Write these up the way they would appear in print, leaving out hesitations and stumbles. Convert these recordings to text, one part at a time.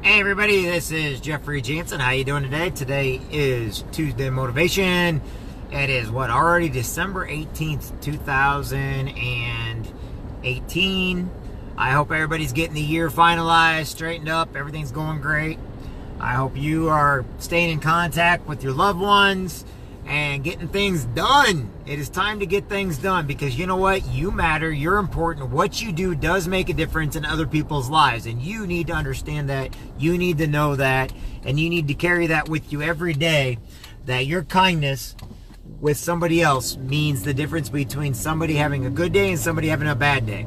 Hey everybody, this is Jansen. How you doing today? Today is Tuesday Motivation. It is already December 18th, 2018. I hope everybody's getting the year finalized, straightened up, everything's going great. I hope you are staying in contact with your loved ones and getting things done. It is time to get things done because you know what? You matter. You're important. What you do does make a difference in other people's lives, and you need to understand that. You need to know that, and you need to carry that with you every day, that your kindness with somebody else means the difference between somebody having a good day and somebody having a bad day.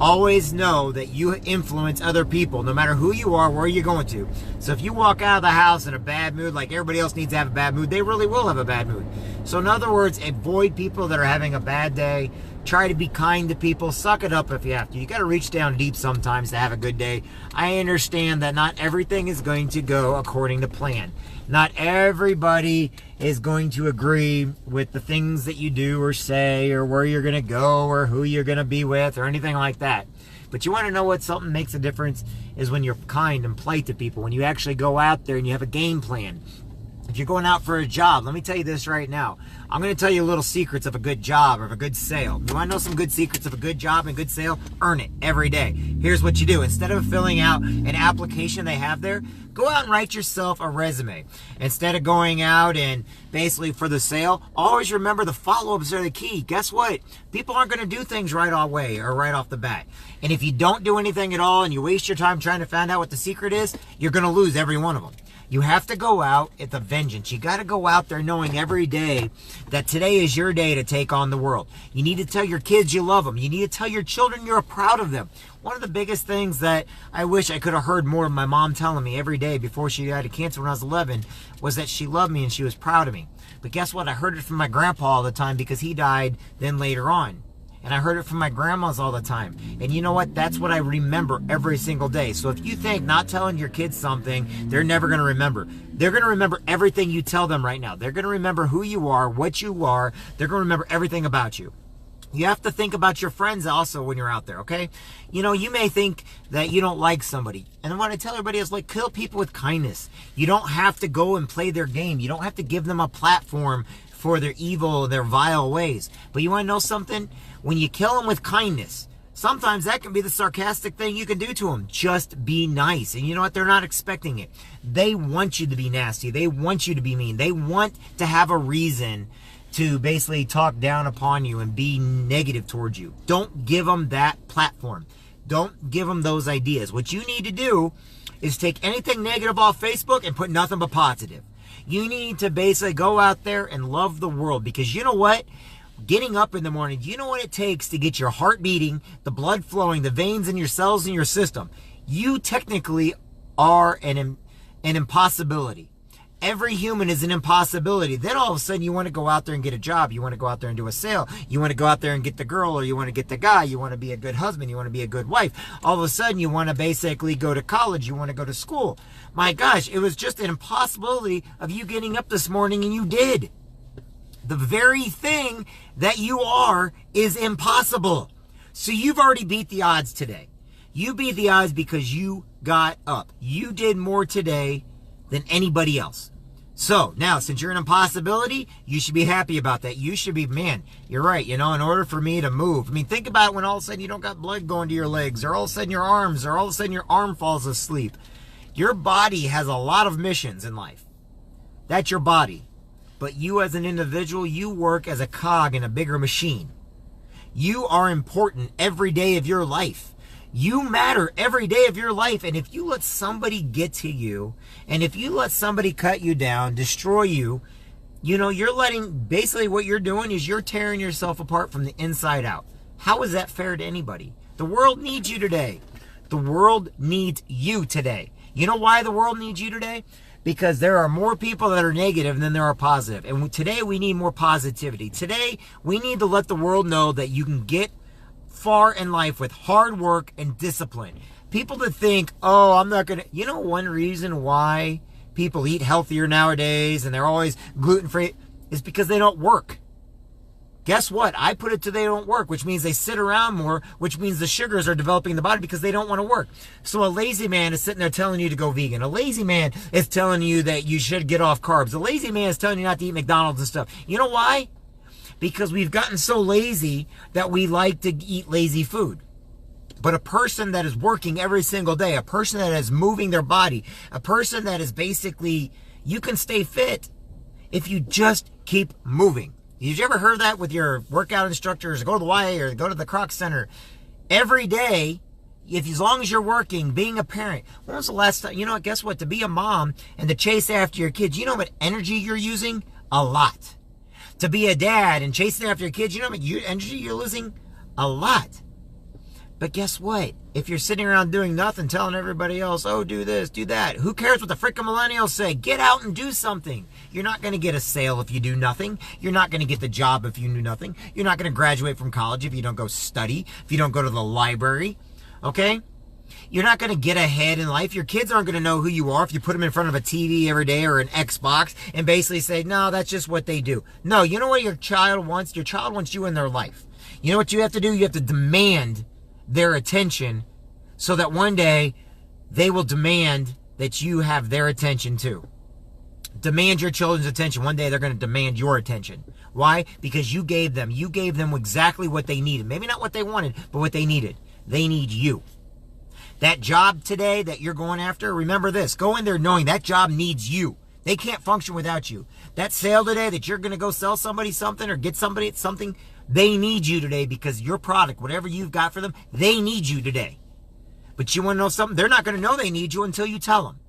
Always know that you influence other people, no matter who you are, where you're going to. So if you walk out of the house in a bad mood, like everybody else needs to have a bad mood, they really will have a bad mood. So in other words, avoid people that are having a bad day. Try to be kind to people. Suck it up if you have to. You got to reach down deep sometimes to have a good day. I understand that not everything is going to go according to plan. Not everybody is going to agree with the things that you do or say or where you're going to go or who you're going to be with or anything like that. But you want to know what something makes a difference is when you're kind and polite to people, when you actually go out there and you have a game plan. If you're going out for a job, let me tell you this right now. I'm going to tell you little secrets of a good job or of a good sale. You want to know some good secrets of a good job and good sale? Earn it every day. Here's what you do. Instead of filling out an application they have there, go out and write yourself a resume. Instead of going out and basically for the sale, always remember the follow-ups are the key. Guess what? People aren't going to do things right away or right off the bat. And if you don't do anything at all and you waste your time trying to find out what the secret is, you're going to lose every one of them. You have to go out at the vengeance. You got to go out there knowing every day that today is your day to take on the world. You need to tell your kids you love them. You need to tell your children you're proud of them. One of the biggest things that I wish I could have heard more of my mom telling me every day before she died of cancer when I was 11 was that she loved me and she was proud of me. But guess what? I heard it from my grandpa all the time because he died then later on. And I heard it from my grandmas all the time. And you know what? That's what I remember every single day. So if you think not telling your kids something, they're never going to remember. They're going to remember everything you tell them right now. They're going to remember who you are, what you are. They're going to remember everything about you. You have to think about your friends also when you're out there, okay? You know, you may think that you don't like somebody. And what I tell everybody is, like, kill people with kindness. You don't have to go and play their game. You don't have to give them a platform for their evil, their vile ways. But you want to know something? When you kill them with kindness, sometimes that can be the sarcastic thing you can do to them. Just be nice. And you know what? They're not expecting it. They want you to be nasty. They want you to be mean. They want to have a reason to basically talk down upon you and be negative towards you. Don't give them that platform. Don't give them those ideas. What you need to do is take anything negative off Facebook and put nothing but positive. You need to basically go out there and love the world, because you know what? Getting up in the morning, do you know what it takes to get your heart beating, the blood flowing, the veins in your cells in your system? You technically are an impossibility. Every human is an impossibility. Then all of a sudden you want to go out there and get a job. You want to go out there and do a sale. You want to go out there and get the girl, or you want to get the guy. You want to be a good husband. You want to be a good wife. All of a sudden you want to basically go to college. You want to go to school. My gosh, it was just an impossibility of you getting up this morning, and you did. The very thing that you are is impossible. So you've already beat the odds today. You beat the odds because you got up. You did more today than anybody else. So now, since you're an impossibility, you should be happy about that. You should be, man, you're right. You know, in order for me to move, I mean, think about it when all of a sudden you don't got blood going to your legs, or all of a sudden your arms, or all of a sudden your arm falls asleep. Your body has a lot of missions in life. That's your body. But you as an individual, you work as a cog in a bigger machine. You are important every day of your life. You matter every day of your life. And if you let somebody get to you, and if you let somebody cut you down, destroy you, you know, you're letting, basically what you're doing is you're tearing yourself apart from the inside out. How is that fair to anybody? The world needs you today. The world needs you today. You know why the world needs you today? Because there are more people that are negative than there are positive. And today we need more positivity. Today we need to let the world know that you can get far in life with hard work and discipline. People that think, oh, I'm not going to... You know one reason why people eat healthier nowadays and they're always gluten-free is because they don't work. Guess what? I put it to they don't work, which means they sit around more, which means the sugars are developing in the body because they don't want to work. So a lazy man is sitting there telling you to go vegan. A lazy man is telling you that you should get off carbs. A lazy man is telling you not to eat McDonald's and stuff. You know why? Because we've gotten so lazy that we like to eat lazy food. But a person that is working every single day, a person that is moving their body, a person that is basically, you can stay fit if you just keep moving. Did you ever heard that with your workout instructors? Go to the YA or go to the Croc Center. Every day, as long as you're working, being a parent, when was the last time, you know what, guess what? To be a mom and to chase after your kids, you know what energy you're using? A lot. To be a dad and chasing after your kids, you know what energy you're losing? A lot. But guess what? If you're sitting around doing nothing, telling everybody else, oh, do this, do that. Who cares what the frickin' millennials say? Get out and do something. You're not going to get a sale if you do nothing. You're not going to get the job if you do nothing. You're not going to graduate from college if you don't go study, if you don't go to the library. Okay? You're not going to get ahead in life. Your kids aren't going to know who you are if you put them in front of a TV every day or an Xbox and basically say, no, that's just what they do. No, you know what your child wants? Your child wants you in their life. You know what you have to do? You have to demand their attention so that one day they will demand that you have their attention too. Demand your children's attention. One day they're going to demand your attention. Why? Because you gave them exactly what they needed. Maybe not what they wanted, but what they needed. They need you. That job today that you're going after, remember this. Go in there knowing that job needs you. They can't function without you. That sale today that you're going to go sell somebody something or get somebody something, they need you today because your product, whatever you've got for them, they need you today. But you want to know something? They're not going to know they need you until you tell them.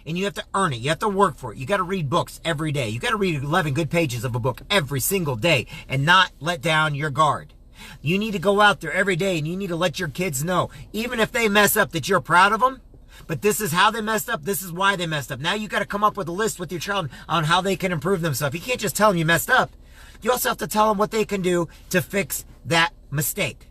And you have to earn it. You have to work for it. You got to read books every day. You got to read 11 good pages of a book every single day and not let down your guard. You need to go out there every day and you need to let your kids know, even if they mess up, that you're proud of them. But this is how they messed up. This is why they messed up. Now you got to come up with a list with your child on how they can improve themselves. You can't just tell them you messed up. You also have to tell them what they can do to fix that mistake.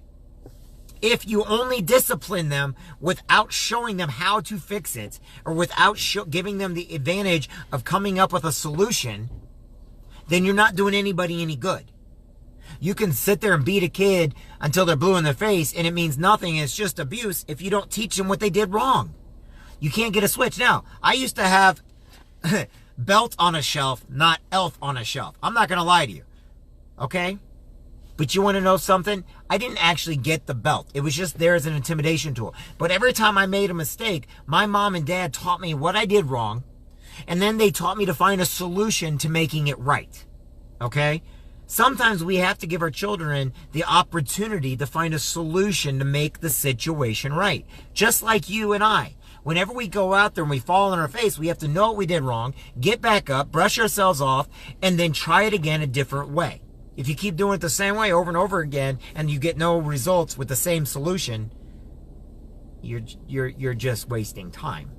If you only discipline them without showing them how to fix it or without giving them the advantage of coming up with a solution, then you're not doing anybody any good. You can sit there and beat a kid until they're blue in the face and it means nothing. It's just abuse if you don't teach them what they did wrong. You can't get a switch. Now, I used to have belt on a shelf, not elf on a shelf. I'm not going to lie to you. Okay? But you want to know something? I didn't actually get the belt. It was just there as an intimidation tool. But every time I made a mistake, my mom and dad taught me what I did wrong. And then they taught me to find a solution to making it right. Okay? Sometimes we have to give our children the opportunity to find a solution to make the situation right. Just like you and I. Whenever we go out there and we fall on our face, we have to know what we did wrong, get back up, brush ourselves off, and then try it again a different way. If you keep doing it the same way over and over again and you get no results with the same solution, you're just wasting time.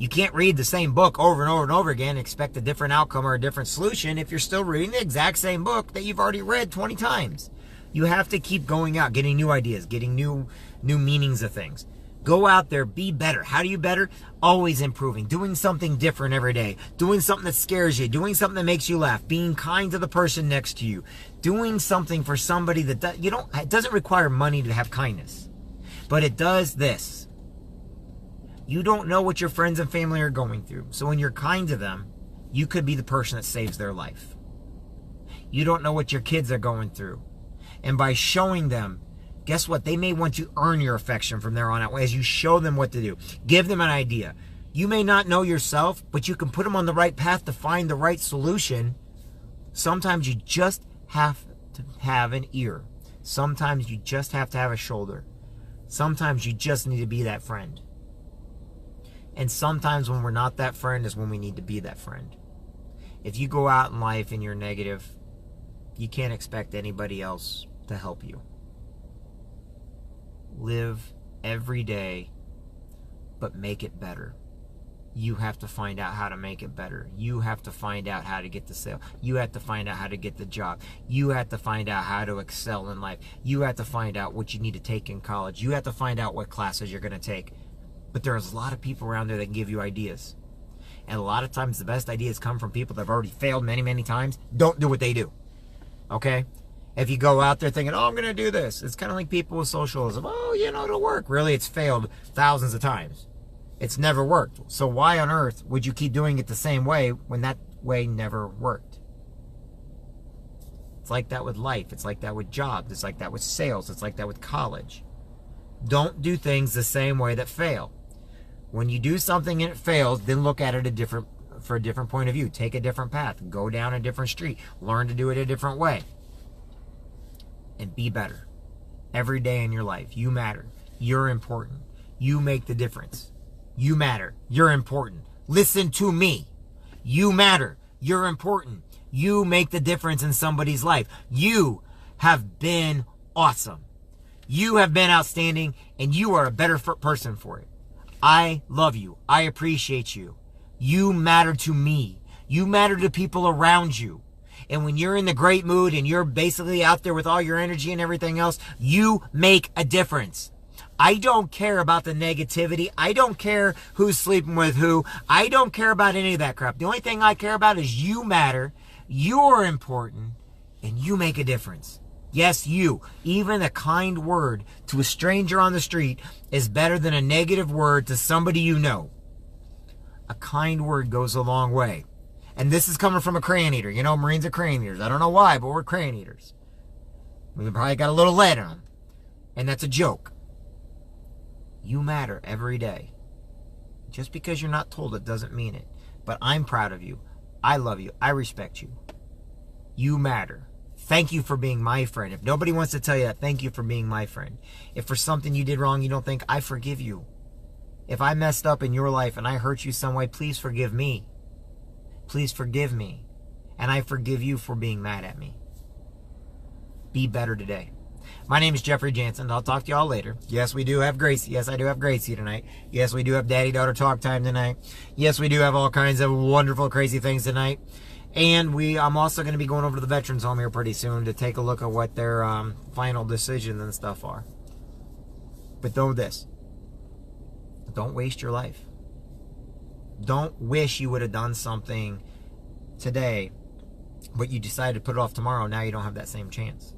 You can't read the same book over and over and over again and expect a different outcome or a different solution if you're still reading the exact same book that you've already read 20 times. You have to keep going out, getting new ideas, getting new meanings of things. Go out there, be better. How do you better? Always improving, doing something different every day, doing something that scares you, doing something that makes you laugh, being kind to the person next to you, doing something for somebody that it doesn't require money to have kindness, but it does this. You don't know what your friends and family are going through. So when you're kind to them, you could be the person that saves their life. You don't know what your kids are going through. And by showing them, guess what? They may want to earn your affection from there on out as you show them what to do. Give them an idea. You may not know yourself, but you can put them on the right path to find the right solution. Sometimes you just have to have an ear. Sometimes you just have to have a shoulder. Sometimes you just need to be that friend. And sometimes when we're not that friend is when we need to be that friend. If you go out in life and you're negative, you can't expect anybody else to help you. Live every day, but make it better. You have to find out how to make it better. You have to find out how to get the sale. You have to find out how to get the job. You have to find out how to excel in life. You have to find out what you need to take in college. You have to find out what classes you're going to take. But there's a lot of people around there that can give you ideas. And a lot of times the best ideas come from people that have already failed many, many times. Don't do what they do. Okay? If you go out there thinking, oh, I'm going to do this, it's kind of like people with socialism. Oh, you know, it'll work. Really, it's failed thousands of times. It's never worked. So why on earth would you keep doing it the same way when that way never worked? It's like that with life. It's like that with jobs. It's like that with sales. It's like that with college. Don't do things the same way that fail. When you do something and it fails, then look at it for a different point of view. Take a different path. Go down a different street. Learn to do it a different way. And be better. Every day in your life, you matter. You're important. You make the difference. You matter. You're important. Listen to me. You matter. You're important. You make the difference in somebody's life. You have been awesome. You have been outstanding, and you are a better person for it. I love you. I appreciate you. You matter to me. You matter to people around you. And when you're in the great mood and you're basically out there with all your energy and everything else, you make a difference. I don't care about the negativity. I don't care who's sleeping with who. I don't care about any of that crap. The only thing I care about is you matter, you're important, and you make a difference. Yes, you. Even a kind word to a stranger on the street is better than a negative word to somebody you know. A kind word goes a long way. And this is coming from a crayon eater. You know, Marines are crayon eaters. I don't know why, but we're crayon eaters. We probably got a little lead on them. And that's a joke. You matter every day. Just because you're not told it doesn't mean it. But I'm proud of you. I love you. I respect you. You matter. Thank you for being my friend. If nobody wants to tell you that, thank you for being my friend. If for something you did wrong you don't think, I forgive you. If I messed up in your life and I hurt you some way, please forgive me. Please forgive me. And I forgive you for being mad at me. Be better today. My name is Jeffrey Jansen. I'll talk to y'all later. Yes, we do have Gracie. Yes, I do have Gracie tonight. Yes, we do have daddy-daughter talk time tonight. Yes, we do have all kinds of wonderful, crazy things tonight. And I'm also going to be going over to the Veterans Home here pretty soon to take a look at what their final decisions and stuff are. But know this. Don't waste your life. Don't wish you would have done something today, but you decided to put it off tomorrow. Now you don't have that same chance.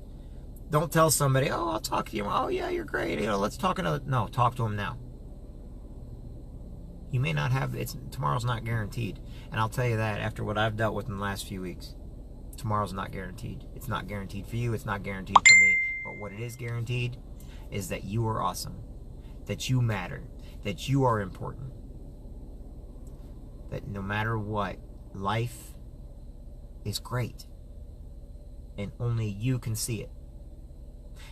Don't tell somebody, oh, I'll talk to you. Oh, yeah, you're great. You know, let's talk another. No, talk to them now. You may not have, tomorrow's not guaranteed. And I'll tell you that after what I've dealt with in the last few weeks. Tomorrow's not guaranteed. It's not guaranteed for you. It's not guaranteed for me. But what it is guaranteed is that you are awesome. That you matter. That you are important. That no matter what, life is great. And only you can see it.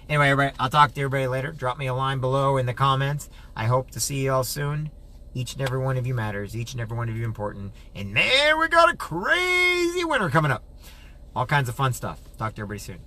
Anyway, everybody, I'll talk to everybody later. Drop me a line below in the comments. I hope to see you all soon. Each and every one of you matters. Each and every one of you important. And man, we got a crazy winter coming up. All kinds of fun stuff. Talk to everybody soon.